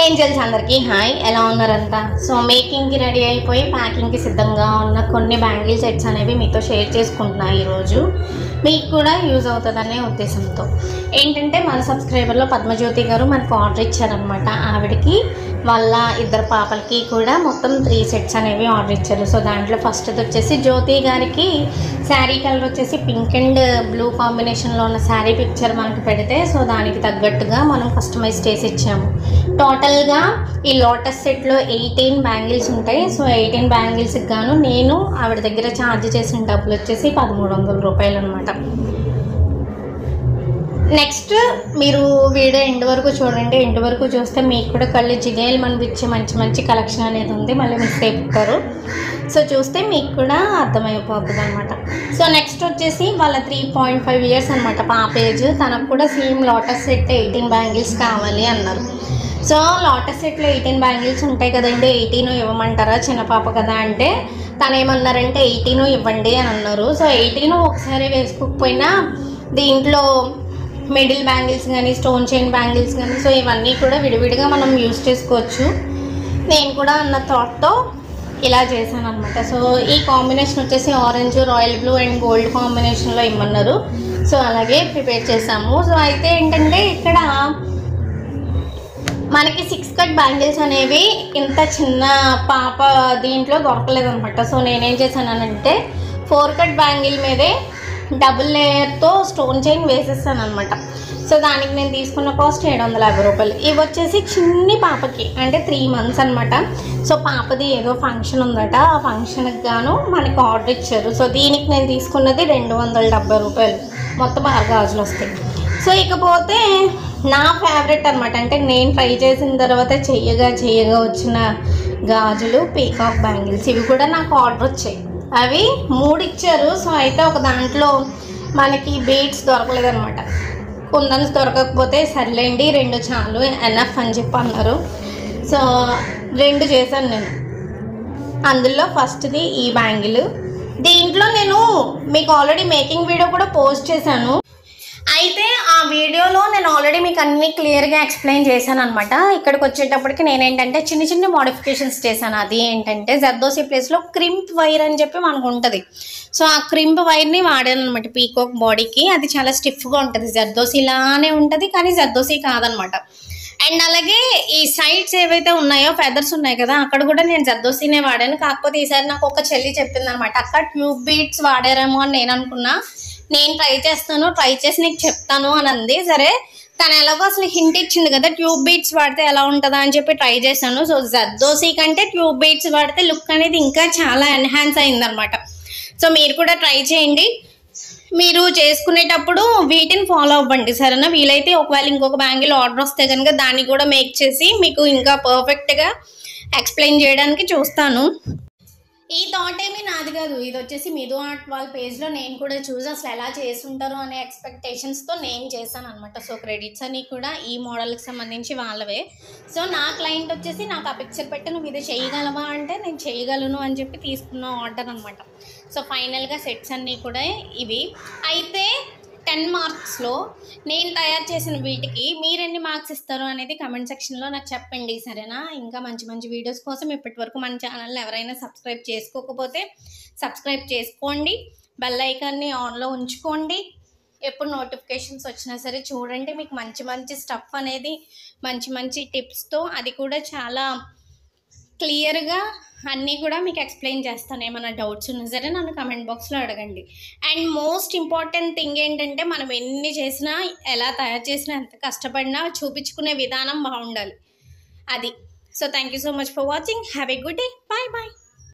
Angels అందరికీ hi, ఎలా ఉన్నారంతా? So మేకింగ్కి ready అయిపోయి ప్యాకింగ్కి సిద్ధంగా ఉన్న కొన్ని బ్యాంగిల్ సెట్స్ అనేవి మీతో షేర్ చేసుకుంటున్నాను. ఈరోజు మీకు కూడా యూజ్ అవుతుందనే ఉద్దేశంతో ఏంటంటే, మన సబ్స్క్రైబర్లో పద్మజ్యోతి గారు మనకు ఆర్డర్ ఇచ్చారనమాట. ఆవిడకి వాళ్ళ ఇద్దరు పాపలకి కూడా మొత్తం 3 సెట్స్ అనేవి ఆర్డర్ ఇచ్చారు. సో దాంట్లో ఫస్ట్ది వచ్చేసి జ్యోతి గారికి శారీ కలర్ వచ్చేసి పింక్ అండ్ బ్లూ కాంబినేషన్లో ఉన్న శారీ పిక్చర్ మనకి పెడితే, సో దానికి తగ్గట్టుగా మనం కస్టమైజ్ చేసి ఇచ్చాము. టోటల్గా ఈ లోటస్ సెట్లో 18 బ్యాంగిల్స్ ఉంటాయి. సో 18 బ్యాంగిల్స్కి గాను నేను ఆవిడ దగ్గర ఛార్జ్ చేసిన డబ్బులు వచ్చేసి 1300 రూపాయలు అనమాట. నెక్స్ట్ మీరు వీడియో ఎండ్ వరకు చూడండి. ఎండ్ వరకు చూస్తే మీకు కూడా కళ్ళు జిగేలు మనిపించే మంచి మంచి కలెక్షన్ అనేది ఉంది. మళ్ళీ మిస్ అయిపోతారు. సో చూస్తే మీకు కూడా అర్థమైపోతుంది అనమాట. సో నెక్స్ట్ వచ్చేసి వాళ్ళ 3.5 ఇయర్స్ అనమాట పాప ఏజ్. తనకు కూడా సేమ్ లోటస్ సెట్ 18 బ్యాంగిల్స్ కావాలి అన్నారు. సో లోటస్ సెట్లో 18 బ్యాంగిల్స్ ఉంటాయి కదండి, 18 ఇవ్వమంటారా చిన్న పాప కదా అంటే, తను ఏమన్నారంటే 18 ఇవ్వండి అని అన్నారు. సో 18 ఒకసారి వేసుకోకపోయినా దీంట్లో మిడిల్ బ్యాంగిల్స్ కానీ స్టోన్ చైన్ బ్యాంగిల్స్ కానీ సో ఇవన్నీ కూడా విడివిడిగా మనం యూజ్ చేసుకోవచ్చు. నేను కూడా అన్న థాట్తో ఇలా చేశాను అనమాట. సో ఈ కాంబినేషన్ వచ్చేసి orange, royal blue and gold కాంబినేషన్లో ఇమ్మన్నారు. సో అలాగే ప్రిపేర్ చేసాము. సో అయితే ఏంటంటే, ఇక్కడ మనకి 6 కట్ బ్యాంగిల్స్ అనేవి ఇంత చిన్న పాప దీంట్లో దొరకలేదనమాట. సో నేనేం చేశానంటే 4 కట్ బ్యాంగిల్ మీదే డబుల్ లేయర్తో స్టోన్ చైన్ వేసేస్తాను అనమాట. సో దానికి నేను తీసుకున్న కాస్ట్ 750 రూపాయలు. ఇవి వచ్చేసి చిన్ని పాపకి అంటే 3 మంత్స్ అనమాట. సో పాపది ఏదో ఫంక్షన్ ఉందట, ఆ ఫంక్షన్కి గాను మనకి ఆర్డర్ ఇచ్చారు. సో దీనికి నేను తీసుకున్నది 270 రూపాయలు. మొత్తం 6 గాజులు వస్తాయి. సో ఇకపోతే నా ఫేవరెట్ అనమాట, అంటే నేను ట్రై చేసిన తర్వాత చెయ్యగా వచ్చిన గాజులు పీకాక్ బ్యాంగిల్స్. ఇవి కూడా నాకు ఆర్డర్ వచ్చాయి. అవి 3 ఇచ్చారు. సో అయితే ఒక దాంట్లో మనకి బీడ్స్ దొరకలేదనమాట. కుందన్స్ దొరకకపోతే సర్లేండి 2 చాలు ఎనఫ్ అని చెప్పి అన్నారు. సో 2 చేశాను నేను. అందులో ఫస్ట్ది ఈ బ్యాంగిల్. దీంట్లో నేను మీకు ఆల్రెడీ మేకింగ్ వీడియో కూడా పోస్ట్ చేశాను. అయితే ఆ వీడియోలో నేను ఆల్రెడీ మీకు అన్ని క్లియర్గా ఎక్స్ప్లెయిన్ చేశాను అనమాట. ఇక్కడికి వచ్చేటప్పటికి నేనేంటంటే చిన్న చిన్న మోడిఫికేషన్స్ చేశాను. అది ఏంటంటే జర్దోసి ప్లేస్లో క్రింప్ వైర్ అని చెప్పి మనకు ఉంటుంది. సో ఆ క్రింప్ వైర్ని వాడాను అనమాట పీకాక్ బాడీకి. అది చాలా స్టిఫ్గా ఉంటుంది, జర్దోసిలానే ఉంటుంది కానీ జర్దోసి కాదనమాట. అండ్ అలాగే ఈ సైడ్స్ ఏవైతే ఉన్నాయో ఫెదర్స్ ఉన్నాయి కదా, అక్కడ కూడా నేను జర్దోసినే వాడాను. కాకపోతే ఈసారి నాకు ఒక చెల్లి చెప్పింది అనమాట, అక్కడ ట్యూబ్ బీడ్స్ వాడారేమో అని నేను అనుకున్నా. నేను ట్రై చేస్తాను, ట్రై చేసి నీకు చెప్తాను అని అంది. సరే తను ఎలాగో అసలు హింట్ ఇచ్చింది కదా ట్యూబ్ బీడ్స్ వాడితే ఎలా ఉంటుందా అని చెప్పి ట్రై చేశాను. సో జర్దోసి కంటే ట్యూబ్ బీడ్స్ వాడితే లుక్ అనేది ఇంకా చాలా ఎన్హాన్స్ అయిందనమాట. సో మీరు కూడా ట్రై చేయండి. మీరు చేసుకునేటప్పుడు వీటిని ఫాలో అవ్వండి, సరేనా? వీలైతే ఒకవేళ ఇంకొక బ్యాంగిల్ ఆర్డర్ వస్తే కనుక దాన్ని కూడా మేక్ చేసి మీకు ఇంకా పర్ఫెక్ట్గా ఎక్స్ప్లెయిన్ చేయడానికి చూస్తాను. ఈ థాట్ ఏమీ నాది కాదు, ఇది వచ్చేసి మిదు ఆర్ట్ వాళ్ళ పేజ్లో నేను కూడా చూసి అసలు ఎలా చేసుంటారో అనే ఎక్స్పెక్టేషన్స్తో నేను చేశాను అనమాట. సో క్రెడిట్స్ అన్నీ కూడా ఈ మోడల్కి సంబంధించి వాళ్ళవే. సో నా క్లయింట్ వచ్చేసి నాకు ఆ పిక్చర్ పెట్టి నువ్వు ఇది చేయగలవా అంటే నేను చేయగలను అని చెప్పి తీసుకున్న ఆర్డర్ అనమాట. సో ఫైనల్గా సెట్స్ అన్నీ కూడా ఇవి. అయితే 10 మార్క్స్లో నేను తయారు చేసిన వీటికి మీరు ఎన్ని మార్క్స్ ఇస్తారు అనేది కమెంట్ సెక్షన్లో నాకు చెప్పండి, సరేనా? ఇంకా మంచి మంచి వీడియోస్ కోసం ఇప్పటి వరకు మన ఛానల్ని ఎవరైనా సబ్స్క్రైబ్ చేసుకోకపోతే సబ్స్క్రైబ్ చేసుకోండి, బెల్ ఐకాన్ని ఆన్లో ఉంచుకోండి. ఎప్పుడు నోటిఫికేషన్స్ వచ్చినా సరే చూడండి. మీకు మంచి మంచి స్టఫ్ అనేది మంచి మంచి టిప్స్తో, అది కూడా చాలా క్లియర్గా అన్నీ కూడా మీకు ఎక్స్ప్లెయిన్ చేస్తాను. ఏమైనా డౌట్స్ ఉన్నా సరే నన్ను కమెంట్ బాక్స్లో అడగండి. అండ్ మోస్ట్ ఇంపార్టెంట్ థింగ్ ఏంటంటే, మనం ఎన్ని చేసినా ఎలా తయారు చేసినా ఎంత కష్టపడినా చూపించుకునే విధానం బాగుండాలి అది. So thank you so much for watching. Have a good day. Bye bye.